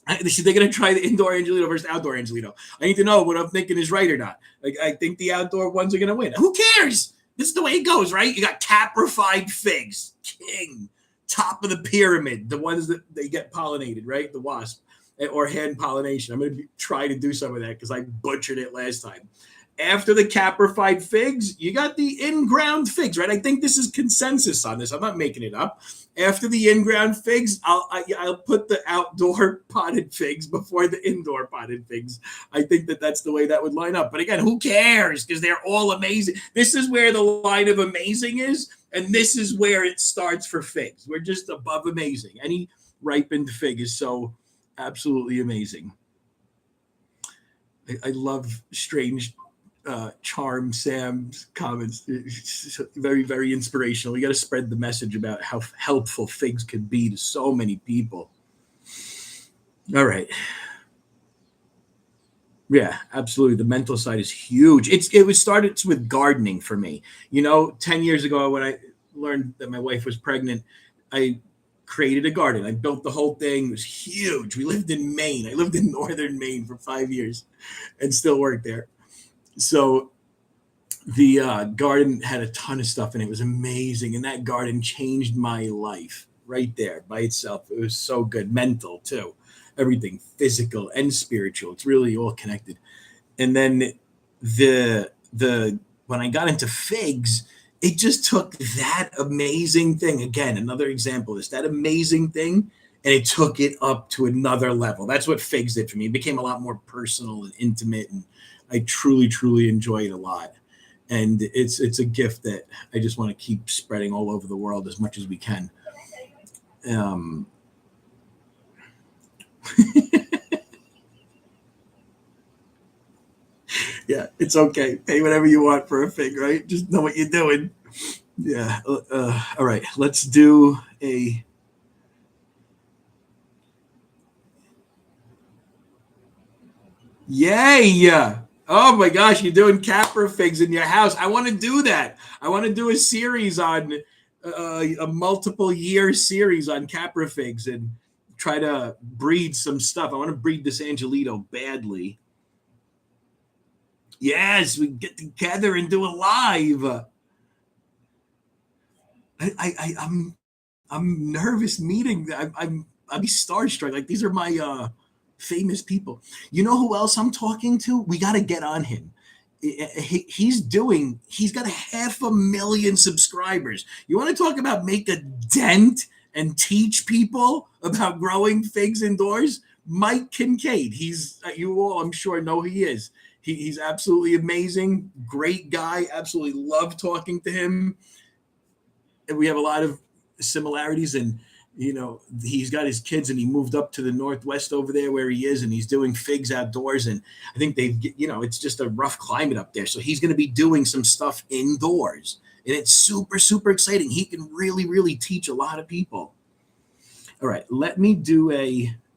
They're gonna try the indoor Angelito versus outdoor Angelito. I need to know what I'm thinking is right or not. Like I think the outdoor ones are gonna win. Who cares? This is the way it goes, right? You got caprified figs, king, top of the pyramid, the ones that they get pollinated, right? The wasp or hand pollination. I'm going to try to do some of that because I butchered it last time. After the caprified figs, you got the in-ground figs, right? I think this is consensus on this. I'm not making it up. After the in-ground figs, I'll put the outdoor potted figs before the indoor potted figs. I think that's the way that would line up. But again, who cares? Because they're all amazing. This is where the line of amazing is, and this is where it starts for figs. We're just above amazing. Any ripened fig is so absolutely amazing. I love strange Charm Sam's comments. Very, very inspirational. We got to spread the message about how helpful figs can be to so many people. All right. Yeah, absolutely. The mental side is huge. It was started with gardening for me. 10 years ago when I learned that my wife was pregnant, I created a garden. I built the whole thing. It was huge. We lived in Maine. I lived in northern Maine for 5 years and still worked there. So the garden had a ton of stuff in it. It was amazing. And that garden changed my life right there by itself. It was so good. Mental too. Everything, physical and spiritual. It's really all connected. And then when I got into figs, it just took that amazing thing. Again, another example is that amazing thing, and it took it up to another level. That's what figs did for me. It became a lot more personal and intimate, and I truly, truly enjoy it a lot. And it's a gift that I just want to keep spreading all over the world as much as we can. Yeah, it's okay. Pay whatever you want for a fig, right? Just know what you're doing. Yeah. All right. Let's do a. Yay! Oh my gosh, you're doing Capra figs in your house. I want to do that. I want to do a series on a multiple year series on Capra figs and try to breed some stuff. I want to breed this Angelito badly. Yes, we get together and do a live. I'm nervous meeting. I'd be starstruck. Like these are my famous people. You know who else I'm talking to? We got to get on him. He's got 500,000 subscribers. You want to talk about make a dent and teach people about growing figs indoors? Mike Kincaid. You all, I'm sure, know who he is. He's absolutely amazing. Great guy. Absolutely love talking to him. And we have a lot of similarities, and he's got his kids and he moved up to the Northwest over there where he is, and he's doing figs outdoors. And I think it's just a rough climate up there. So he's going to be doing some stuff indoors, and it's super, super exciting. He can really, really teach a lot of people. All right, let me do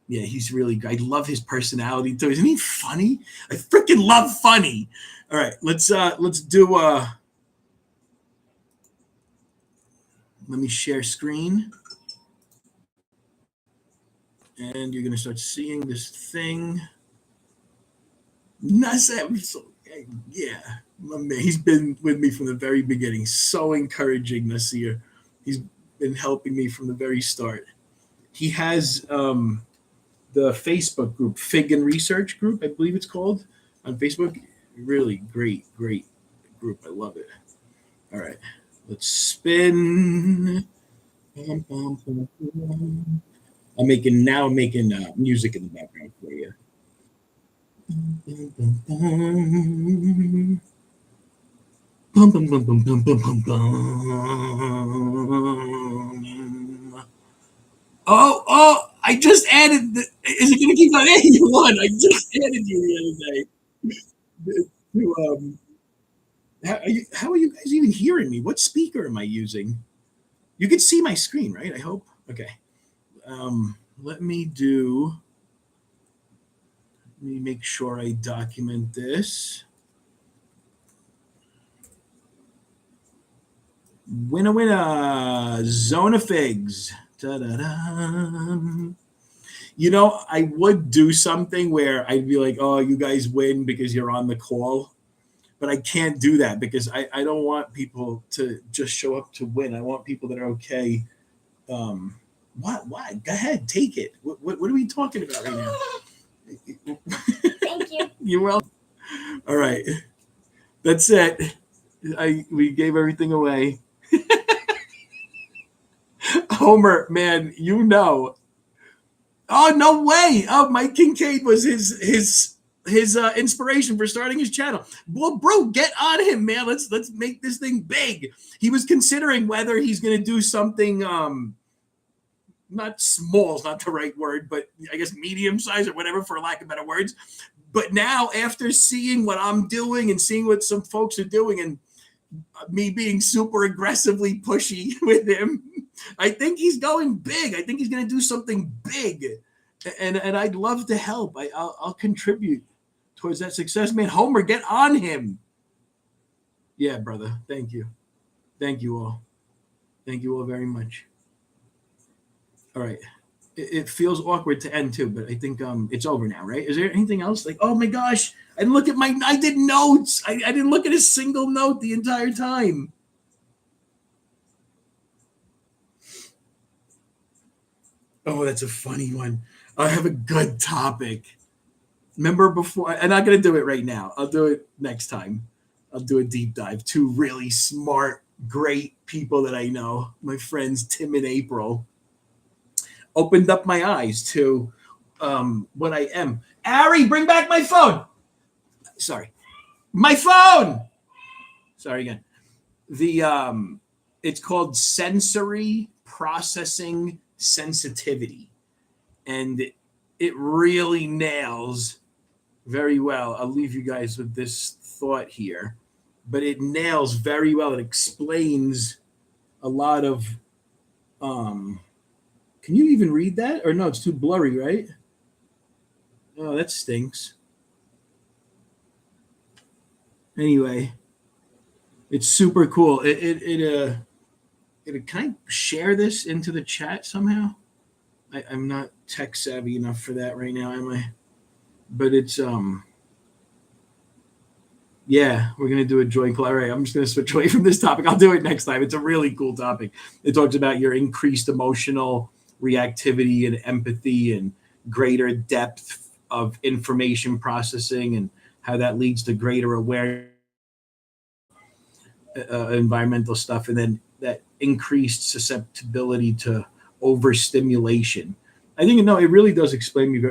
yeah, he's really good. I love his personality too. Isn't he funny? I freaking love funny. All right, let's do let me share screen. And you're going to start seeing this thing. Nasser, yeah, my man, he's been with me from the very beginning. So encouraging, Nasir. He's been helping me from the very start. He has the Facebook group, Fig and Research group, I believe it's called, on Facebook. Really great group. I love it. All right, let's spin. I'm making music in the background for you. Oh! I just added. Is it going to keep on adding you one? I just added you the other day. How are you guys even hearing me? What speaker am I using? You can see my screen, right? I hope. Okay. Let me make sure I document this. Winner, Zone of Figs. Da-da-da. I would do something where I'd be like, oh, you guys win because you're on the call. But I can't do that because I don't want people to just show up to win. I want people that are okay. What? Go ahead, take it. What are we talking about right now? Thank you. You're welcome. All right. That's it. We gave everything away. Homer, man, Oh, no way. Oh, Mike Kincaid was his inspiration for starting his channel. Well, bro, get on him, man. Let's make this thing big. He was considering whether he's going to do something not small is not the right word, but I guess medium size or whatever, for lack of better words. But now, after seeing what I'm doing and seeing what some folks are doing, and me being super aggressively pushy with him, I think he's going big. I think he's going to do something big, and I'd love to help. I'll contribute towards that success, man. Homer, get on him. Yeah, brother. Thank you all. Thank you all very much. All right. It feels awkward to end too, but I think it's over now, right? Is there anything else? Like, oh my gosh, I did notes. I didn't look at a single note the entire time. Oh, that's a funny one. I have a good topic. Remember before, I'm not going to do it right now. I'll do it next time. I'll do a deep dive. Two really smart, great people that I know, my friends Tim and April, opened up my eyes to what I am. Ari, bring back my phone. Sorry. My phone. Sorry again. It's called sensory processing sensitivity. And it really nails very well. I'll leave you guys with this thought here. But it nails very well. It explains a lot of can you even read that? Or no, it's too blurry, right? Oh, that stinks. Anyway, it's super cool. Can I share this into the chat somehow? I'm not tech savvy enough for that right now, am I? But it's yeah, we're gonna do a joint call. All right, I'm just gonna switch away from this topic. I'll do it next time. It's a really cool topic. It talks about your increased emotional reactivity and empathy and greater depth of information processing and how that leads to greater awareness, environmental stuff, and then that increased susceptibility to overstimulation. I think it really does explain me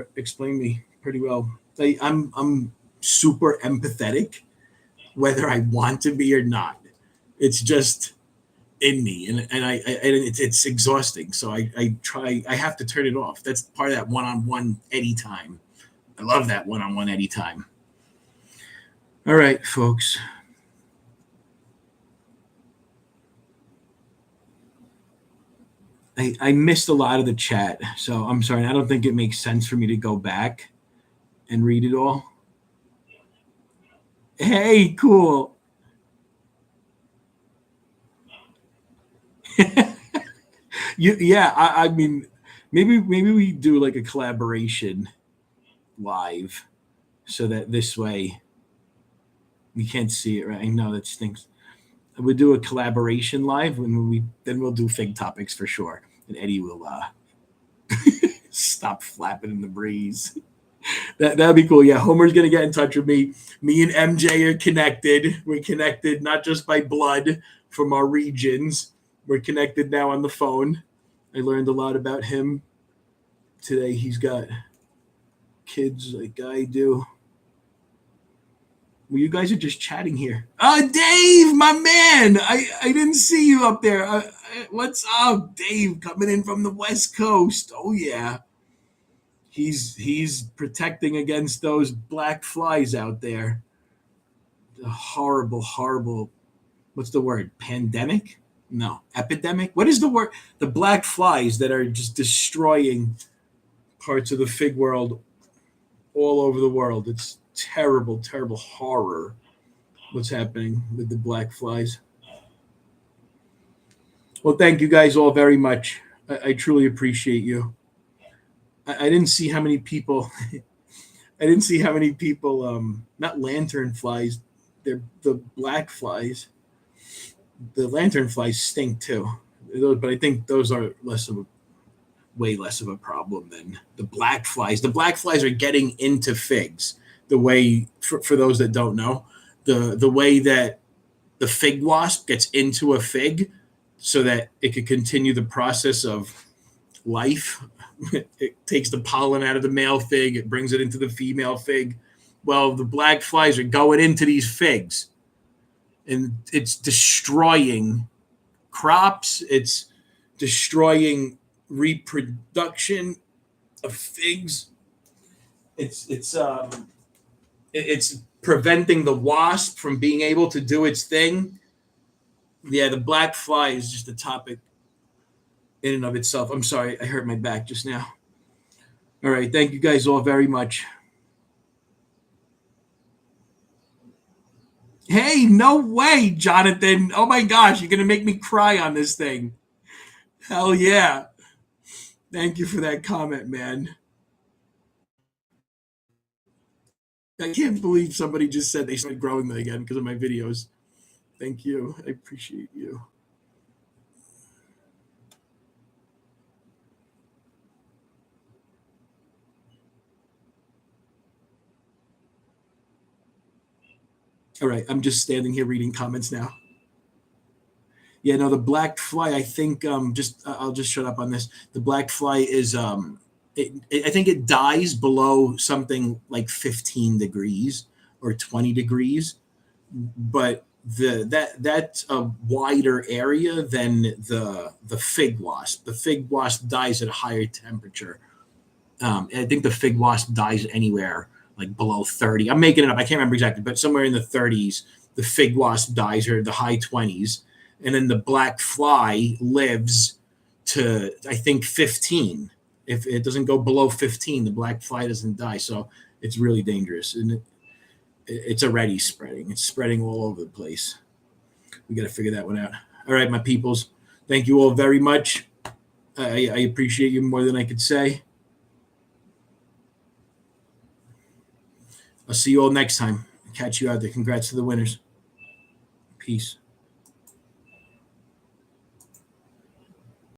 pretty well. I'm super empathetic, whether I want to be or not. It's just in me, and it's exhausting. So I have to turn it off. That's part of that one-on-one Eddie time. I love that one-on-one Eddie time. All right, folks. I missed a lot of the chat, so I'm sorry. I don't think it makes sense for me to go back and read it all. Hey, cool. I mean, maybe we do like a collaboration live, so that this way we can't see it. Right? I know that stinks. We'll do a collaboration live then we'll do fig topics for sure, and Eddie will stop flapping in the breeze. That'd be cool. Yeah, Homer's gonna get in touch with me. Me and MJ are connected. We're connected not just by blood from our regions. We're connected now on the phone. I learned a lot about him today. He's got kids like I do. Well, you guys are just chatting here. Dave, my man. I didn't see you up there. What's up, Dave? Coming in from the West Coast. Oh yeah. He's protecting against those black flies out there. The horrible. What's the word? Pandemic? No, epidemic. What is the word? The black flies that are just destroying parts of the fig world all over the world. It's terrible horror. What's happening with the black flies? Well, thank you guys all very much. I truly appreciate you. I didn't see how many people. I didn't see how many people. Not lantern flies. They're the black flies. The lantern flies stink too, but I think those are way less of a problem than the black flies. The black flies are getting into figs. The way, for those that don't know, the way that the fig wasp gets into a fig, so that it could continue the process of life. It takes the pollen out of the male fig, it brings it into the female fig. Well, the black flies are going into these figs, and it's destroying crops. It's destroying reproduction of figs. It's preventing the wasp from being able to do its thing. Yeah, the black fly is just a topic in and of itself. I'm sorry, I hurt my back just now. All right, thank you guys all very much. Hey, no way, Jonathan. Oh my gosh, you're going to make me cry on this thing. Hell yeah. Thank you for that comment, man. I can't believe somebody just said they started growing them again because of my videos. Thank you. I appreciate you. All right, I'm just standing here reading comments now. Yeah, no, the black fly, I think I'll just shut up on this. The black fly is I think it dies below something like 15 degrees or 20 degrees, but that's a wider area than the fig wasp. The fig wasp dies at a higher temperature. I think the fig wasp dies anywhere like below 30. I'm making it up. I can't remember exactly, but somewhere in the 30s, the fig wasp dies, or the high 20s. And then the black fly lives to, I think, 15. If it doesn't go below 15, the black fly doesn't die. So it's really dangerous. And it's already spreading. It's spreading all over the place. We got to figure that one out. All right, my peoples. Thank you all very much. I appreciate you more than I could say. I'll see you all next time. Catch you out there. Congrats to the winners. Peace.